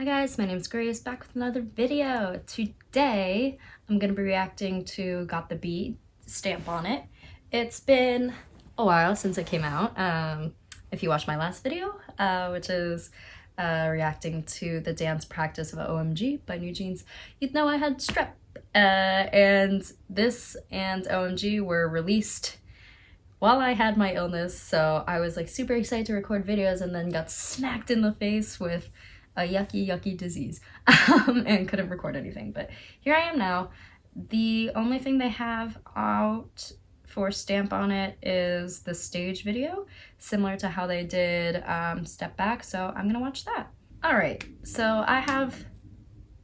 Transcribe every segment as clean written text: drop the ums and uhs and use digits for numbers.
Hi guys, my name is Grace, back with another video. Today, I'm gonna be reacting to Got the Beat, Stamp on It. It's been a while since it came out. If you watched my last video, which is reacting to the dance practice of OMG by NewJeans, you'd know I had strep. And this and OMG were released while I had my illness, so I was like super excited to record videos and then got smacked in the face with a yucky disease and couldn't record anything. But here I am now. The only thing they have out for Stamp on It is the stage video, similar to how they did Step Back, so I'm gonna watch that. All right, so I have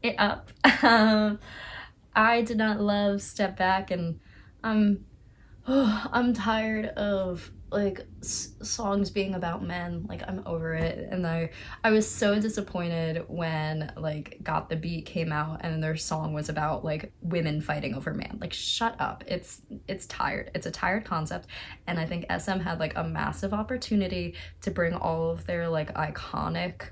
it up. I did not love Step Back, and I'm tired of like songs being about men. Like, I'm over it. And I was so disappointed when like Got the Beat came out and their song was about like women fighting over man. Like, shut up. It's tired. It's a tired concept, and I think SM had like a massive opportunity to bring all of their like iconic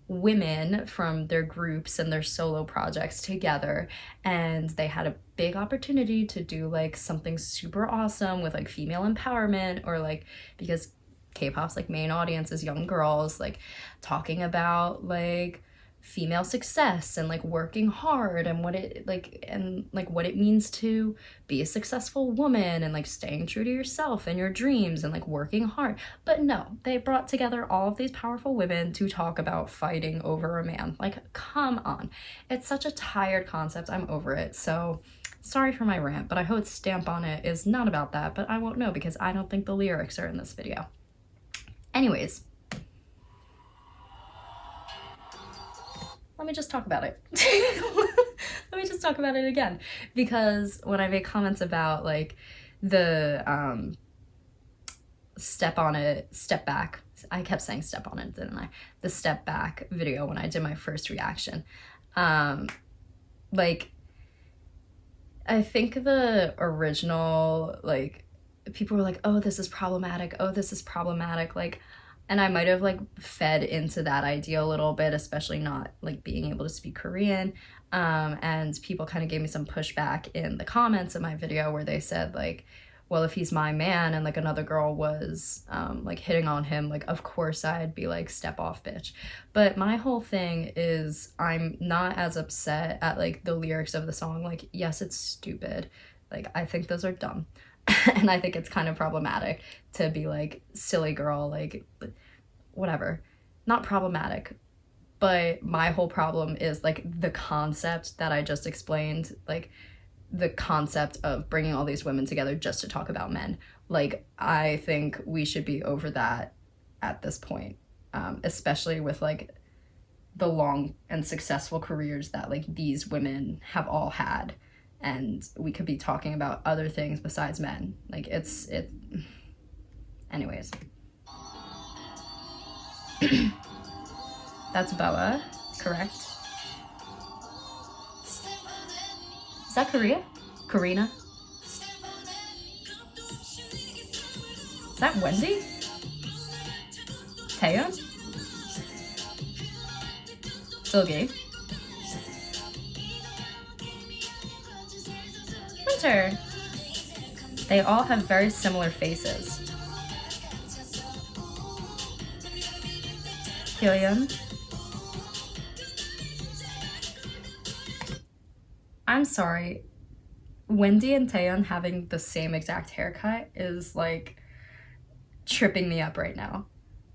women from their groups and their solo projects together, and they had a big opportunity to do like something super awesome with like female empowerment, or like, because K-pop's like main audience is young girls, like talking about like female success and like working hard and what it what it means to be a successful woman, and like staying true to yourself and your dreams and like working hard. But no, they brought together all of these powerful women to talk about fighting over a man. Like, come on. It's such a tired concept. I'm over it. So sorry for my rant, but I hope Stamp on It is not about that, but I won't know because I don't think the lyrics are in this video. Anyways, let me just talk about it. Let me just talk about it again, because when I made comments about like the Step on It, Step Back, I kept saying Step on It, didn't I? The Step Back video when I did my first reaction, like, I think the original, like, people were like, oh, this is problematic, oh, this is problematic, like, and I might have like fed into that idea a little bit, especially not like being able to speak Korean. And people kind of gave me some pushback in the comments of my video where they said like, well, if he's my man and like another girl was like hitting on him, like of course I'd be like, step off, bitch. But my whole thing is, I'm not as upset at like the lyrics of the song. Like, yes, it's stupid. Like, I think those are dumb. And I think it's kind of problematic to be like, silly girl, like, whatever. Not problematic, but my whole problem is like the concept that I just explained, like the concept of bringing all these women together just to talk about men. Like, I think we should be over that at this point, especially with like the long and successful careers that like these women have all had. And we could be talking about other things besides men. Like, anyways. That's Boa, correct? Is that Korea? Karina? Is that Wendy? Taeyeon? Seulgi? Winter. They all have very similar faces. Hyeon. I'm sorry. Wendy and Taeyeon having the same exact haircut is like tripping me up right now.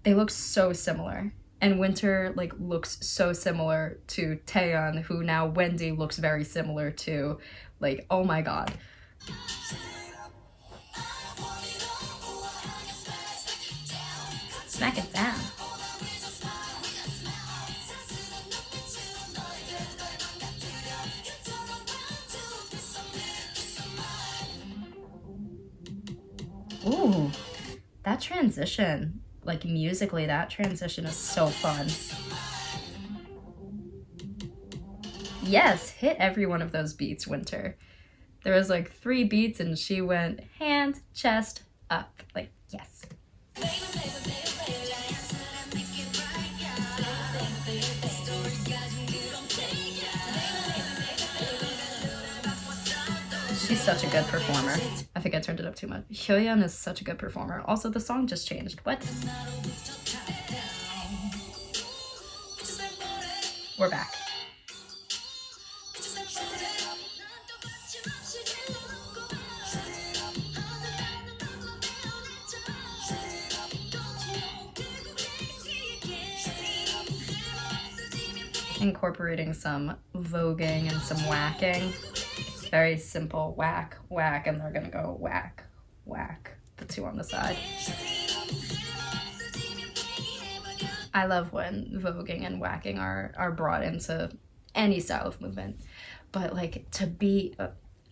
They look so similar. And Winter like looks so similar to Taeyeon, who now Wendy looks very similar to. Like, oh my god. Smack it down. Ooh, that transition, like musically, that transition is so fun. Yes, hit every one of those beats, Winter. There was like 3 beats and she went hand, chest, up. Like, yes. She's such a good performer. I think I turned it up too much. Hyoyeon is such a good performer. Also, the song just changed. What? We're back. Incorporating some voguing and some whacking. Very simple whack, whack, and they're gonna go whack, whack, the two on the side. I love when voguing and whacking are brought into any style of movement, but like to be,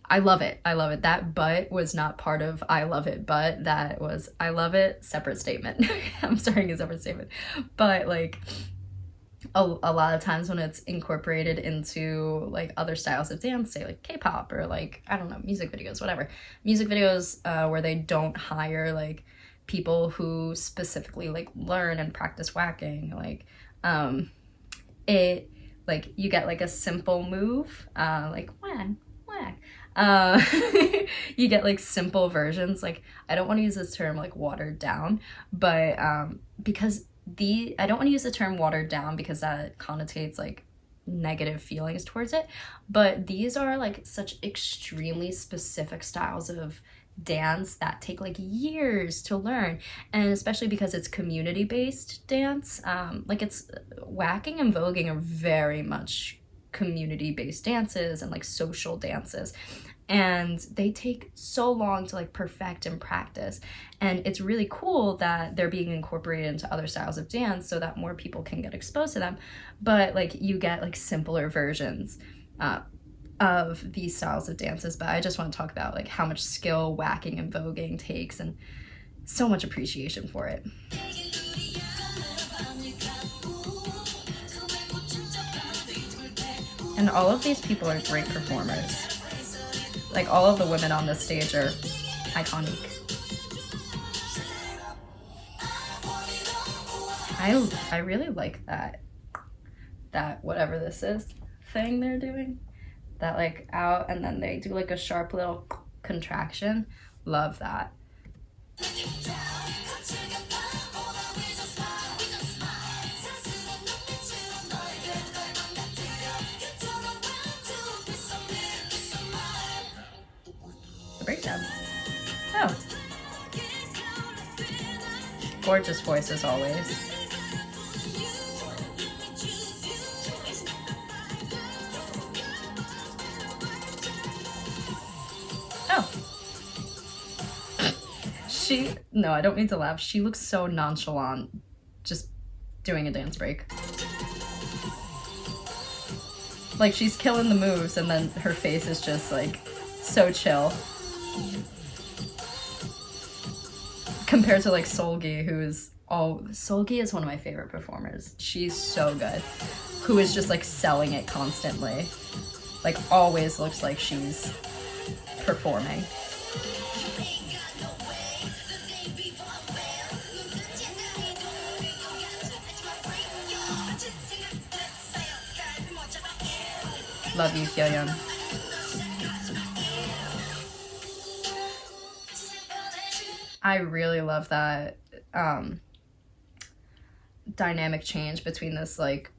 I love it. I love it. That but was not part of I love it, but that was I love it, separate statement. I'm starting a separate statement, but like a lot of times when it's incorporated into like other styles of dance, say like K-pop or like, I don't know, music videos, whatever. Music videos where they don't hire like people who specifically like learn and practice whacking, like it, like you get like a simple move, like whack, whack. You get like simple versions. Like I don't want to use this term like watered down, but because I don't want to use the term watered down because that connotates like negative feelings towards it, but these are like such extremely specific styles of dance that take like years to learn, and especially because it's community-based dance, like it's whacking and voguing are very much community-based dances and like social dances, and they take so long to like perfect and practice, and it's really cool that they're being incorporated into other styles of dance so that more people can get exposed to them. But like you get like simpler versions of these styles of dances. But I just want to talk about like how much skill whacking and voguing takes and so much appreciation for it. And all of these people are great performers. Like all of the women on this stage are iconic. I really like that whatever this is thing they're doing. That like out and then they do like a sharp little contraction. Love that. The breakdown. Oh. Gorgeous voice as always. No, I don't mean to laugh. She looks so nonchalant just doing a dance break. Like she's killing the moves and then her face is just like so chill. Compared to like Seulgi, Seulgi is one of my favorite performers. She's so good. Who is just like selling it constantly. Like always looks like she's performing. Love you, Hyoyeon. I really love that dynamic change between this, like,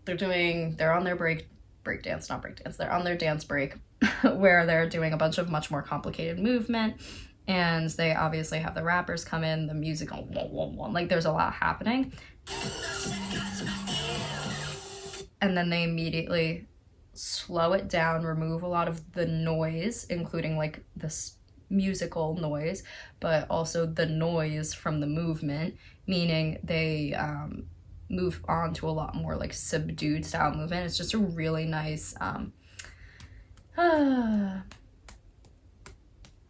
they're on their breakdance, not breakdance, they're on their dance break where they're doing a bunch of much more complicated movement, and they obviously have the rappers come in, the music, like there's a lot happening. And then they immediately slow it down, remove a lot of the noise, including like this musical noise, but also the noise from the movement, meaning they move on to a lot more like subdued style movement. It's just a really nice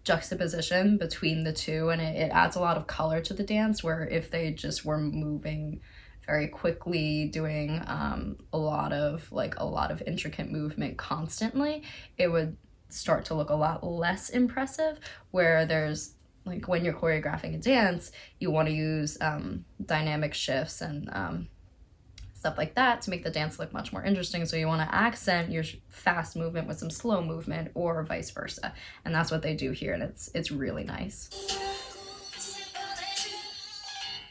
juxtaposition between the two, and it adds a lot of color to the dance, where if they just were moving very quickly, doing a lot of intricate movement constantly, it would start to look a lot less impressive. Where there's like, when you're choreographing a dance, you want to use dynamic shifts and stuff like that to make the dance look much more interesting. So you want to accent your fast movement with some slow movement, or vice versa. And that's what they do here, and it's really nice.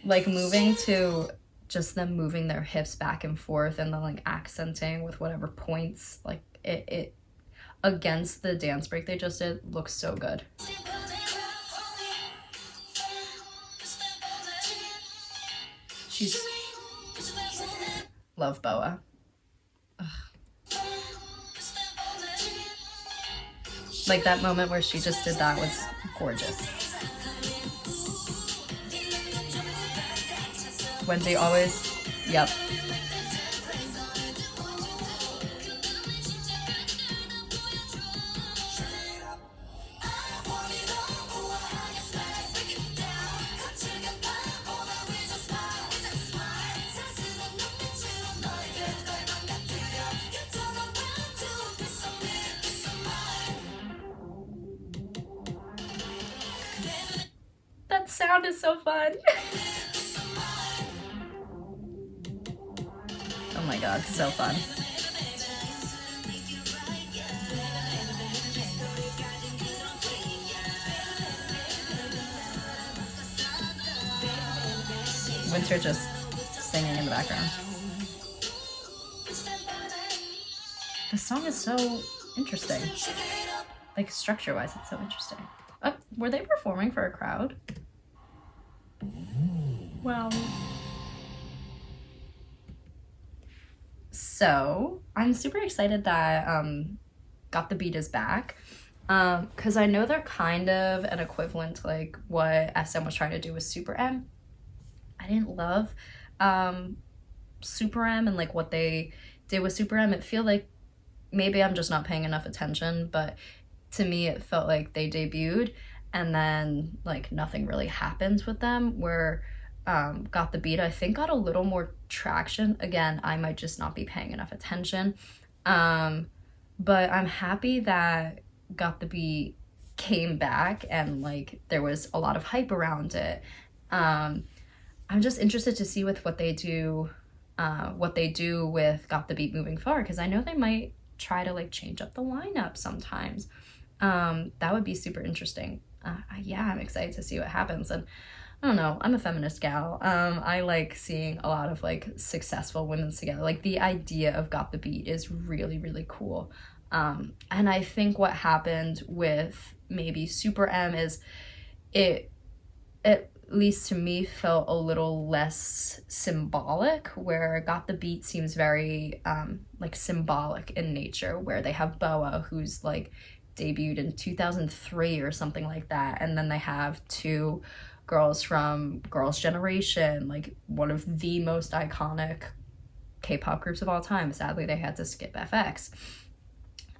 Like moving to just them moving their hips back and forth and then like accenting with whatever points, like it against the dance break they just did, looks so good. She's love Boa. Ugh. Like that moment where she just did that was gorgeous. Wendy always, yep. That sound is so fun. Oh my god, so fun. Winter just singing in the background. The song is so interesting. Like structure-wise, it's so interesting. Were they performing for a crowd? Well. So I'm super excited that Got the Beat is back, because I know they're kind of an equivalent to like what SM was trying to do with Super M. I didn't love Super M and like what they did with Super M. It feel like maybe I'm just not paying enough attention, but to me it felt like they debuted and then like nothing really happens with them, where Got the Beat I think got a little more traction. Again, I might just not be paying enough attention, but I'm happy that Got the Beat came back and like there was a lot of hype around it. I'm just interested to see with what they do with Got the Beat moving forward, because I know they might try to like change up the lineup sometimes. That would be super interesting. Yeah, I'm excited to see what happens. And I don't know, I'm a feminist gal. I like seeing a lot of like successful women together. Like the idea of Got the Beat is really, really cool. And I think what happened with maybe Super M is it, at least to me, felt a little less symbolic, where Got the Beat seems very like symbolic in nature, where they have Boa, who's like debuted in 2003 or something like that, and then they have two girls from Girls' Generation, like one of the most iconic K-pop groups of all time. Sadly, they had to skip FX.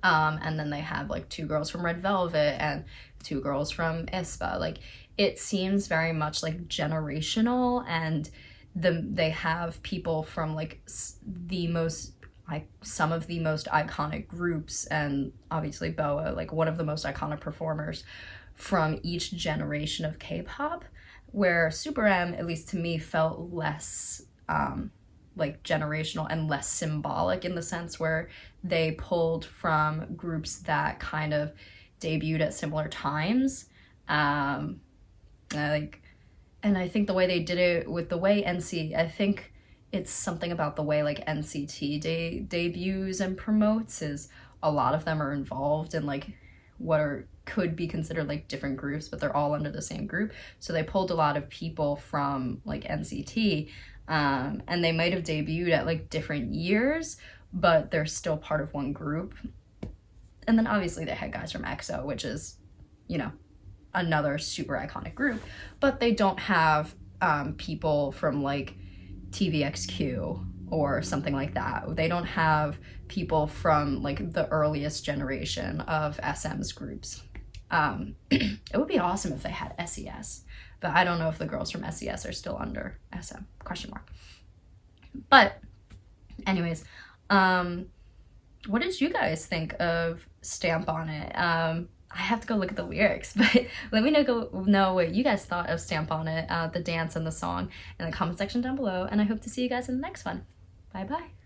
And then they have like two girls from Red Velvet and two girls from aespa. Like it seems very much like generational, and they have people from like some of the most iconic groups, and obviously Boa, like one of the most iconic performers from each generation of K-pop, where Super M, at least to me, felt less like generational and less symbolic, in the sense where they pulled from groups that kind of debuted at similar times. And I think the way they did it with the way I think it's something about the way like NCT debuts and promotes, is a lot of them are involved in like what could be considered like different groups, but they're all under the same group. So they pulled a lot of people from like NCT, and they might have debuted at like different years, but they're still part of one group. And then obviously they had guys from EXO, which is, you know, another super iconic group, but they don't have people from like TVXQ or something like that. They don't have people from like the earliest generation of SM's groups. It would be awesome if they had SES, but I don't know if the girls from SES are still under SM, ? But anyways, what did you guys think of Stamp on It? I have to go look at the lyrics, but let me know what you guys thought of Stamp on It, the dance and the song, in the comment section down below, and I hope to see you guys in the next one. Bye. Bye bye.